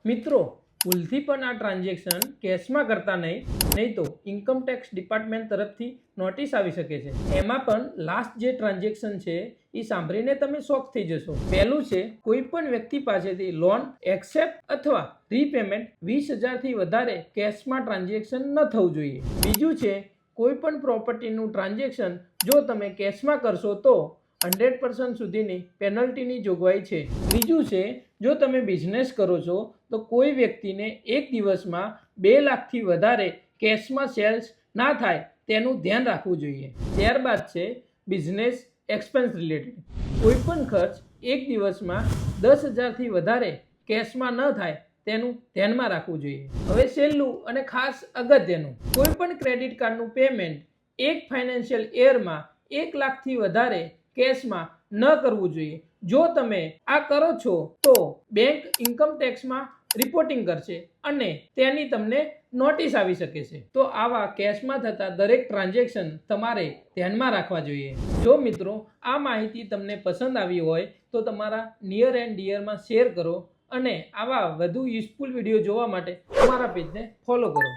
મિત્રો, ભૂલથી પણ આ ટ્રાન્ઝેક્શન કેશમાં કરતા નહીં તો ઇન્કમ ટેક્સ ડિપાર્ટમેન્ટ તરફથી નોટિસ આવી શકે છે. એમાં પણ લાસ્ટ જે ટ્રાન્ઝેક્શન છે એ સાંભળીને તમે શોક થઈ જશો. પહેલું છે, કોઈ પણ વ્યક્તિ પાસેથી લોન એક્સેપ્ટ અથવા રીપેમેન્ટ 20,000થી વધારે કેશમાં ટ્રાન્ઝેક્શન ન થવું જોઈએ. બીજું છે, કોઈ પણ પ્રોપર્ટીનું ટ્રાન્ઝેક્શન જો તમે કેશમાં કરશો તો 100% સુધીની પેનલ્ટીની જોગવાઈ છે. ત્રીજું છે, જો તમે બિઝનેસ કરો છો તો કોઈ વ્યક્તિને એક દિવસમાં 2 લાખથી વધારે કેશમાં સેલ્સ ના થાય તેનું ધ્યાન રાખવું જોઈએ. ત્યારબાદ છે બિઝનેસ એક્સપેન્સ રિલેટેડ. કોઈ પણ ખર્ચ એક દિવસમાં 10,000થી વધારે કેશમાં ન થાય તેનું ધ્યાનમાં રાખવું જોઈએ. હવે છેલ્લું અને ખાસ અગત્યનું, કોઈ પણ ક્રેડિટ કાર્ડનું પેમેન્ટ એક ફાઇનાન્શિયલ યરમાં 1 લાખથી વધારે કેશમાં ન કરવું જોઈએ. જો તમે આ કરો છો તો બેંક ઇન્કમ ટેક્સમાં રિપોર્ટિંગ કરશે અને તેની તમને નોટિસ આવી શકે છે. તો આવા કેશમાં થતા દરેક ટ્રાન્ઝેક્શન તમારે ધ્યાનમાં રાખવા જોઈએ. જો મિત્રો આ માહિતી તમને પસંદ આવી હોય તો તમારા નિયર એન્ડ ડિયરમાં શેર કરો અને આવા વધુ યુઝફુલ વિડીયો જોવા માટે અમારા પેજને ફોલો કરો.